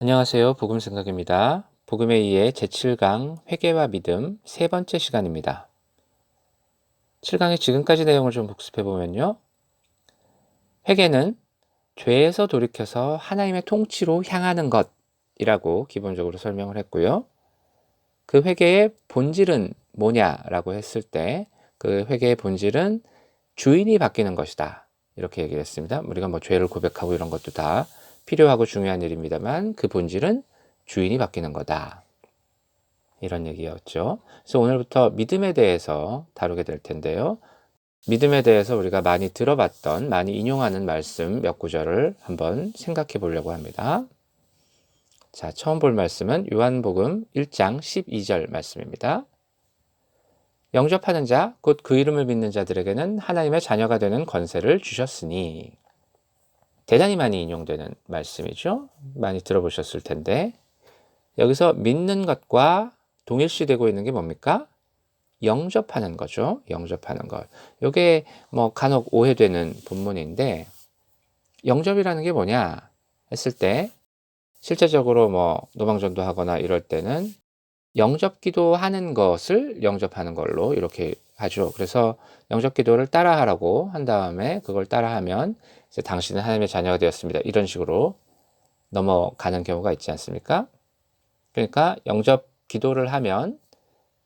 안녕하세요. 복음생각입니다. 복음에 의해 제7강 회개와 믿음 세 번째 시간입니다. 7강의 지금까지 내용을 좀 복습해 보면요. 회개는 죄에서 돌이켜서 하나님의 통치로 향하는 것이라고 기본적으로 설명을 했고요. 그 회개의 본질은 뭐냐라고 했을 때 그 회개의 본질은 주인이 바뀌는 것이다. 이렇게 얘기를 했습니다. 우리가 죄를 고백하고 이런 것도 다 필요하고 중요한 일입니다만 그 본질은 주인이 바뀌는 거다. 이런 얘기였죠. 그래서 오늘부터 믿음에 대해서 다루게 될 텐데요. 믿음에 대해서 우리가 많이 들어봤던, 많이 인용하는 말씀 몇 구절을 한번 생각해 보려고 합니다. 자, 처음 볼 말씀은 요한복음 1장 12절 말씀입니다. 영접하는 자, 곧 그 이름을 믿는 자들에게는 하나님의 자녀가 되는 권세를 주셨으니. 대단히 많이 인용되는 말씀이죠. 많이 들어보셨을 텐데 여기서 믿는 것과 동일시되고 있는 게 뭡니까? 영접하는 거죠. 영접하는 것. 이게 간혹 오해되는 본문인데 영접이라는 게 뭐냐 했을 때 실제적으로 노방전도 하거나 이럴 때는 영접 기도하는 것을 영접하는 걸로 이렇게 하죠. 그래서 영접 기도를 따라하라고 한 다음에 그걸 따라하면 이제 당신은 하나님의 자녀가 되었습니다. 이런 식으로 넘어가는 경우가 있지 않습니까? 그러니까 영접 기도를 하면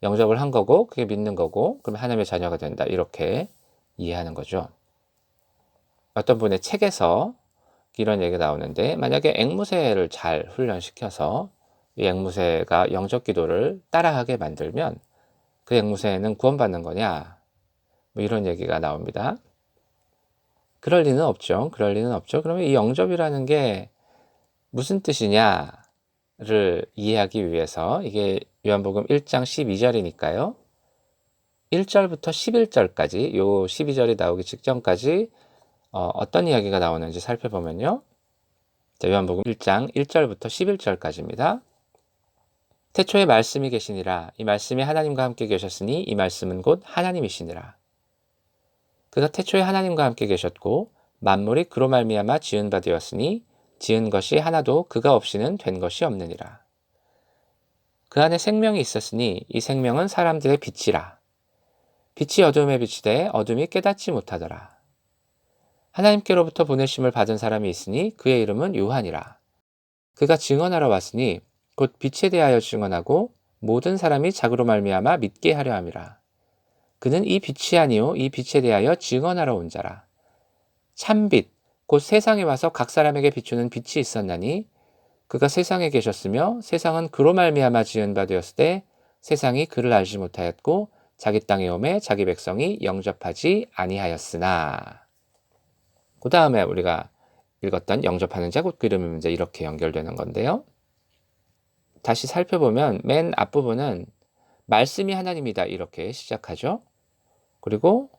영접을 한 거고 그게 믿는 거고 그러면 하나님의 자녀가 된다. 이렇게 이해하는 거죠. 어떤 분의 책에서 이런 얘기가 나오는데 만약에 앵무새를 잘 훈련시켜서 이 앵무새가 영접 기도를 따라하게 만들면 그 앵무새는 구원받는 거냐? 이런 얘기가 나옵니다. 그럴 리는 없죠. 그럴 리는 없죠. 그러면 이 영접이라는 게 무슨 뜻이냐를 이해하기 위해서 이게 요한복음 1장 12절이니까요. 1절부터 11절까지 요 12절이 나오기 직전까지 어떤 이야기가 나오는지 살펴보면요. 요한복음 1장 1절부터 11절까지입니다. 태초에 말씀이 계시니라. 이 말씀이 하나님과 함께 계셨으니 이 말씀은 곧 하나님이시니라. 그가 태초에 하나님과 함께 계셨고 만물이 그로 말미암아 지은 바 되었으니 지은 것이 하나도 그가 없이는 된 것이 없느니라. 그 안에 생명이 있었으니 이 생명은 사람들의 빛이라. 빛이 어둠에 비치되 어둠이 깨닫지 못하더라. 하나님께로부터 보내심을 받은 사람이 있으니 그의 이름은 요한이라. 그가 증언하러 왔으니 곧 빛에 대하여 증언하고 모든 사람이 자그로 말미암아 믿게 하려 함이라. 그는 이 빛이 아니요 이 빛에 대하여 증언하러 온 자라. 참빛 곧 세상에 와서 각 사람에게 비추는 빛이 있었나니 그가 세상에 계셨으며 세상은 그로 말미암아 지은 바 되었을 때 세상이 그를 알지 못하였고 자기 땅에 오매 자기 백성이 영접하지 아니하였으나. 그 다음에 우리가 읽었던 영접하는 자 곧 그 이름의 문제 이렇게 연결되는 건데요. 다시 살펴보면 맨 앞부분은 말씀이 하나님이다 이렇게 시작하죠. 그리고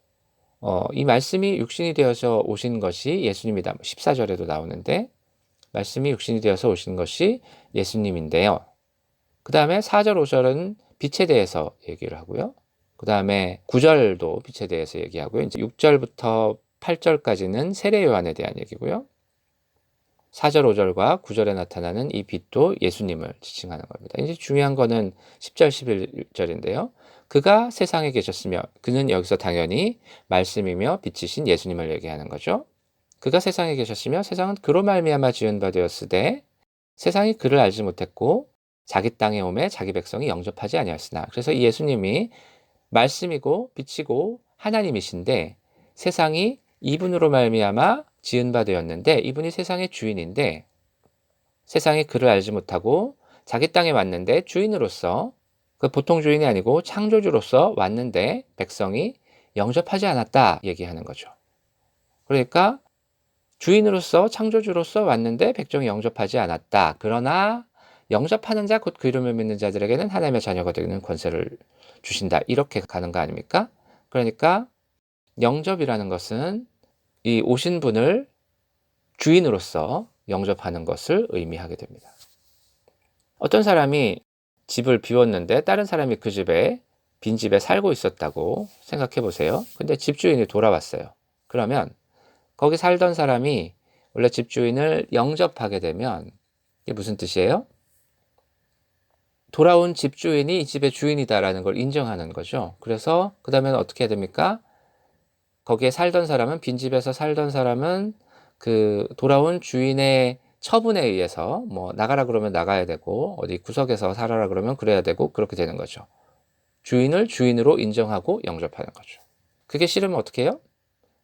이 말씀이 육신이 되어서 오신 것이 예수님이다. 14절에도 나오는데 말씀이 육신이 되어서 오신 것이 예수님인데요. 그 다음에 4절 5절은 빛에 대해서 얘기를 하고요. 그 다음에 9절도 빛에 대해서 얘기하고요. 이제 6절부터 8절까지는 세례 요한에 대한 얘기고요. 4절 5절과 9절에 나타나는 이 빛도 예수님을 지칭하는 겁니다. 이제 중요한 거는 10절 11절인데요. 그가 세상에 계셨으며 그는 여기서 당연히 말씀이며 빛이신 예수님을 얘기하는 거죠. 그가 세상에 계셨으며 세상은 그로 말미암아 지은 바 되었으되 세상이 그를 알지 못했고 자기 땅에 오매 자기 백성이 영접하지 아니하였으나. 그래서 이 예수님이 말씀이고 빛이고 하나님이신데 세상이 이분으로 말미암아 지은 바 되었는데 이분이 세상의 주인인데 세상이 그를 알지 못하고 자기 땅에 왔는데 주인으로서 그 보통 주인이 아니고 창조주로서 왔는데 백성이 영접하지 않았다 얘기하는 거죠. 그러니까 주인으로서 창조주로서 왔는데 백성이 영접하지 않았다. 그러나 영접하는 자 곧 그 이름을 믿는 자들에게는 하나님의 자녀가 되는 권세를 주신다. 이렇게 가는 거 아닙니까? 그러니까 영접이라는 것은 이 오신 분을 주인으로서 영접하는 것을 의미하게 됩니다. 어떤 사람이 집을 비웠는데 다른 사람이 그 집에 빈집에 살고 있었다고 생각해 보세요. 근데 집주인이 돌아왔어요. 그러면 거기 살던 사람이 원래 집주인을 영접하게 되면 이게 무슨 뜻이에요? 돌아온 집주인이 이 집의 주인이다라는 걸 인정하는 거죠. 그래서 그 다음에는 어떻게 해야 됩니까? 거기에 살던 사람은, 빈집에서 살던 사람은 그 돌아온 주인의 처분에 의해서 뭐 나가라 그러면 나가야 되고, 어디 구석에서 살아라 그러면 그래야 되고, 그렇게 되는 거죠. 주인을 주인으로 인정하고 영접하는 거죠. 그게 싫으면 어떻게 해요?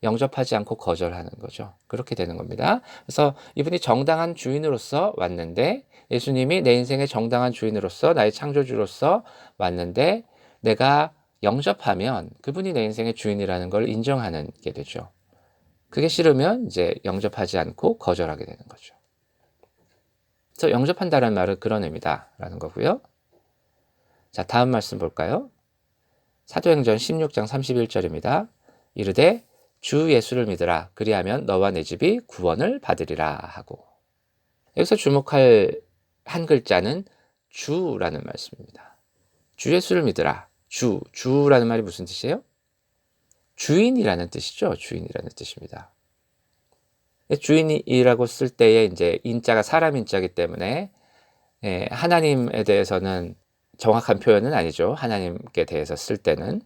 영접하지 않고 거절하는 거죠. 그렇게 되는 겁니다. 그래서 이분이 정당한 주인으로서 왔는데, 예수님이 내 인생의 정당한 주인으로서, 나의 창조주로서 왔는데, 내가 영접하면 그분이 내 인생의 주인이라는 걸 인정하는 게 되죠. 그게 싫으면 이제 영접하지 않고 거절하게 되는 거죠. 그래서 영접한다는 말은 그런 의미다라는 거고요. 자, 다음 말씀 볼까요? 사도행전 16장 31절입니다. 이르되 주 예수를 믿으라. 그리하면 너와 내 집이 구원을 받으리라 하고. 여기서 주목할 한 글자는 주라는 말씀입니다. 주 예수를 믿으라. 주라는 말이 무슨 뜻이에요? 주인이라는 뜻이죠. 주인이라는 뜻입니다. 주인이라고 쓸 때에 이제 인자가 사람 인자이기 때문에 하나님에 대해서는 정확한 표현은 아니죠. 하나님께 대해서 쓸 때는.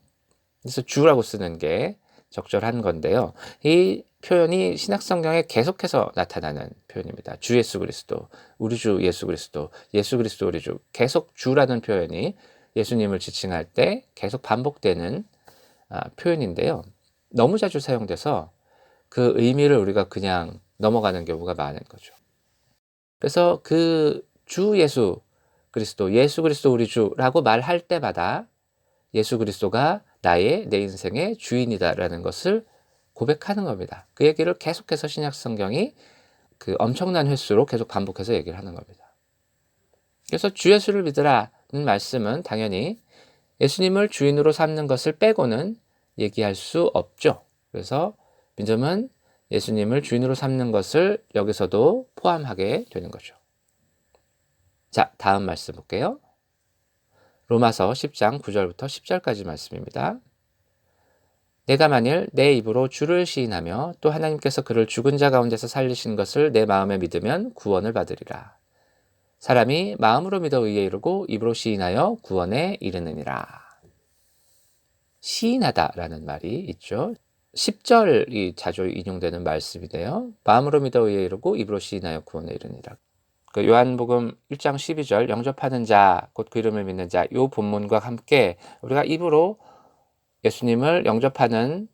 그래서 주라고 쓰는 게 적절한 건데요. 이 표현이 신약성경에 계속해서 나타나는 표현입니다. 주 예수 그리스도, 우리 주 예수 그리스도, 예수 그리스도 우리 주. 계속 주라는 표현이 예수님을 지칭할 때 계속 반복되는 표현인데요. 너무 자주 사용돼서 그 의미를 우리가 그냥 넘어가는 경우가 많은 거죠. 그래서 그 주 예수 그리스도, 예수 그리스도 우리 주라고 말할 때마다 예수 그리스도가 내 인생의 주인이다라는 것을 고백하는 겁니다. 그 얘기를 계속해서 신약 성경이 그 엄청난 횟수로 계속 반복해서 얘기를 하는 겁니다. 그래서 주 예수를 믿으라는 말씀은 당연히 예수님을 주인으로 삼는 것을 빼고는 얘기할 수 없죠. 그래서 믿음은 예수님을 주인으로 삼는 것을 여기서도 포함하게 되는 거죠. 자, 다음 말씀 볼게요. 로마서 10장 9절부터 10절까지 말씀입니다. 내가 만일 내 입으로 주를 시인하며 또 하나님께서 그를 죽은 자 가운데서 살리신 것을 내 마음에 믿으면 구원을 받으리라. 사람이 마음으로 믿어 의에 이르고 입으로 시인하여 구원에 이르느니라. 시인하다라는 말이 있죠. 10절이 자주 인용되는 말씀인데요. 마음으로 믿어 의에 이르고 입으로 시인하여 구원에 이르니라. 그 요한복음 1장 12절 영접하는 자, 곧 그 이름을 믿는 자, 요 본문과 함께 우리가 입으로 예수님을 영접하는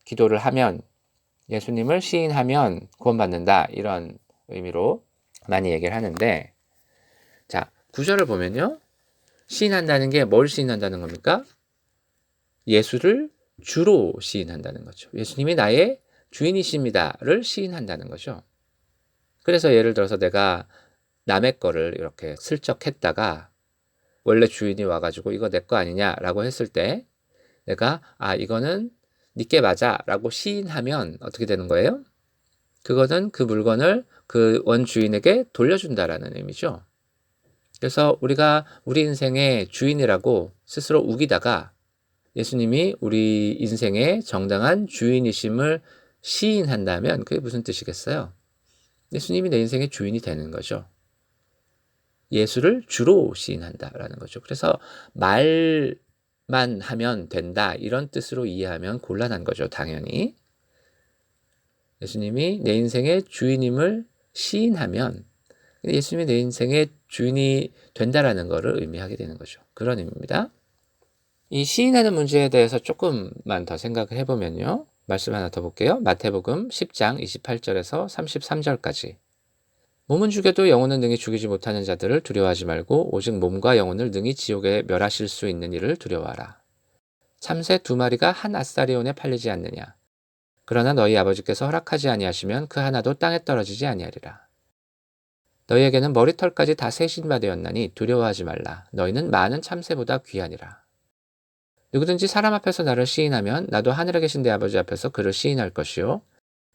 기도를 하면, 예수님을 시인하면 구원받는다, 이런 의미로 많이 얘기를 하는데, 자, 9절을 보면요. 시인한다는 게 뭘 시인한다는 겁니까? 예수를 주로 시인한다는 거죠. 예수님이 나의 주인이십니다를 시인한다는 거죠. 그래서 예를 들어서 내가 남의 거를 이렇게 슬쩍 했다가 원래 주인이 와가지고 이거 내 거 아니냐라고 했을 때 내가 이거는 니께 맞아 라고 시인하면 어떻게 되는 거예요? 그거는 그 물건을 그 원주인에게 돌려준다라는 의미죠. 그래서 우리가 우리 인생의 주인이라고 스스로 우기다가 예수님이 우리 인생의 정당한 주인이심을 시인한다면 그게 무슨 뜻이겠어요? 예수님이 내 인생의 주인이 되는 거죠. 예수를 주로 시인한다라는 거죠. 그래서 말만 하면 된다, 이런 뜻으로 이해하면 곤란한 거죠. 당연히 예수님이 내 인생의 주인임을 시인하면 예수님이 내 인생의 주인이 된다라는 것을 의미하게 되는 거죠. 그런 의미입니다. 이 시인하는 문제에 대해서 조금만 더 생각을 해보면요. 말씀 하나 더 볼게요. 마태복음 10장 28절에서 33절까지. 몸은 죽여도 영혼은 능히 죽이지 못하는 자들을 두려워하지 말고 오직 몸과 영혼을 능히 지옥에 멸하실 수 있는 이를 두려워하라. 참새 2마리가 한 아사리온에 팔리지 않느냐. 그러나 너희 아버지께서 허락하지 아니하시면 그 하나도 땅에 떨어지지 아니하리라. 너희에게는 머리털까지 다 세신바 되었나니 두려워하지 말라. 너희는 많은 참새보다 귀하니라. 누구든지 사람 앞에서 나를 시인하면 나도 하늘에 계신 내 아버지 앞에서 그를 시인할 것이요.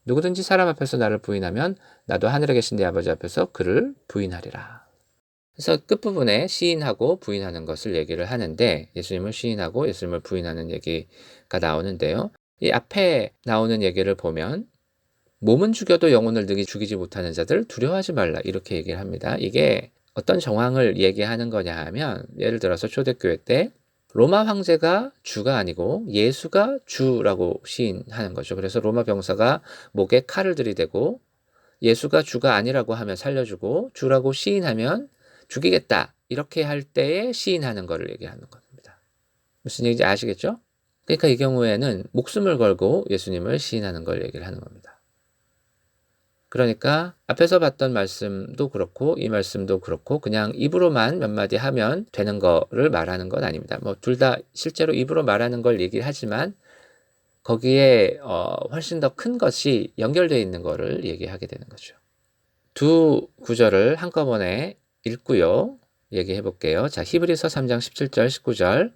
누구든지 사람 앞에서 나를 부인하면 나도 하늘에 계신 내 아버지 앞에서 그를 부인하리라. 그래서 끝부분에 시인하고 부인하는 것을 얘기를 하는데, 예수님을 시인하고 예수님을 부인하는 얘기가 나오는데요. 이 앞에 나오는 얘기를 보면 몸은 죽여도 영혼을 능히 죽이지 못하는 자들 두려워하지 말라 이렇게 얘기를 합니다. 이게 어떤 정황을 얘기하는 거냐 하면 예를 들어서 초대교회 때 로마 황제가 주가 아니고 예수가 주라고 시인하는 거죠. 그래서 로마 병사가 목에 칼을 들이대고 예수가 주가 아니라고 하면 살려주고 주라고 시인하면 죽이겠다 이렇게 할 때에 시인하는 거를 얘기하는 겁니다. 무슨 얘기인지 아시겠죠? 그러니까 이 경우에는 목숨을 걸고 예수님을 시인하는 걸 얘기를 하는 겁니다. 그러니까 앞에서 봤던 말씀도 그렇고 이 말씀도 그렇고 그냥 입으로만 몇 마디 하면 되는 거를 말하는 건 아닙니다. 뭐 둘 다 실제로 입으로 말하는 걸 얘기를 하지만 거기에 훨씬 더 큰 것이 연결되어 있는 거를 얘기하게 되는 거죠. 두 구절을 한꺼번에 읽고요. 얘기해 볼게요. 자, 히브리서 3장 17절 19절.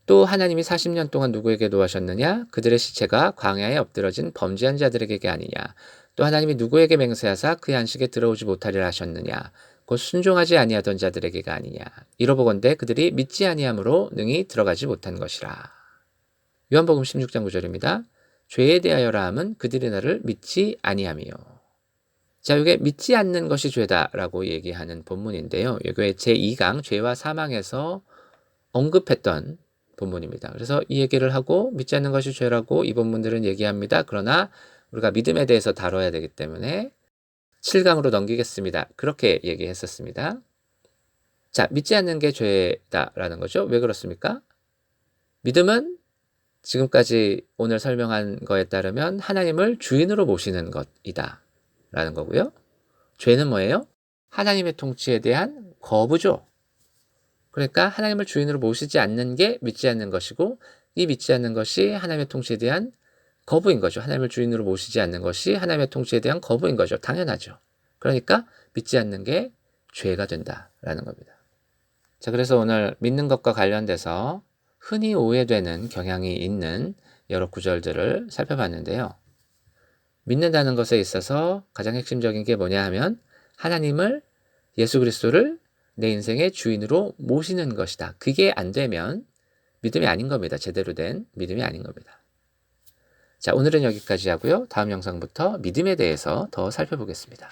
또 하나님이 40년 동안 누구에게 노하셨느냐? 그들의 시체가 광야에 엎드러진 범죄한 자들에게 아니냐? 또 하나님이 누구에게 맹세하사 그의 안식에 들어오지 못하리라 하셨느냐? 곧 순종하지 아니하던 자들에게가 아니냐? 이러보건대 그들이 믿지 아니함으로 능히 들어가지 못한 것이라. 요한복음 16장 9절입니다. 죄에 대하여라 함은 그들이 나를 믿지 아니함이요. 자, 이게 믿지 않는 것이 죄다라고 얘기하는 본문인데요. 이게 제2강 죄와 사망에서 언급했던 본문입니다. 그래서 이 얘기를 하고 믿지 않는 것이 죄라고 이 본문들은 얘기합니다. 그러나 우리가 믿음에 대해서 다뤄야 되기 때문에 7강으로 넘기겠습니다. 그렇게 얘기했었습니다. 자, 믿지 않는 게 죄다라는 거죠. 왜 그렇습니까? 믿음은 지금까지 오늘 설명한 거에 따르면 하나님을 주인으로 모시는 것이다 라는 거고요. 죄는 뭐예요? 하나님의 통치에 대한 거부죠. 그러니까 하나님을 주인으로 모시지 않는 게 믿지 않는 것이고 이 믿지 않는 것이 하나님의 통치에 대한 거부인 거죠. 하나님을 주인으로 모시지 않는 것이 하나님의 통치에 대한 거부인 거죠. 당연하죠. 그러니까 믿지 않는 게 죄가 된다라는 겁니다. 자, 그래서 오늘 믿는 것과 관련돼서 흔히 오해되는 경향이 있는 여러 구절들을 살펴봤는데요. 믿는다는 것에 있어서 가장 핵심적인 게 뭐냐 하면 하나님을 예수 그리스도를 내 인생의 주인으로 모시는 것이다. 그게 안 되면 믿음이 아닌 겁니다. 제대로 된 믿음이 아닌 겁니다. 자, 오늘은 여기까지 하고요. 다음 영상부터 믿음에 대해서 더 살펴보겠습니다.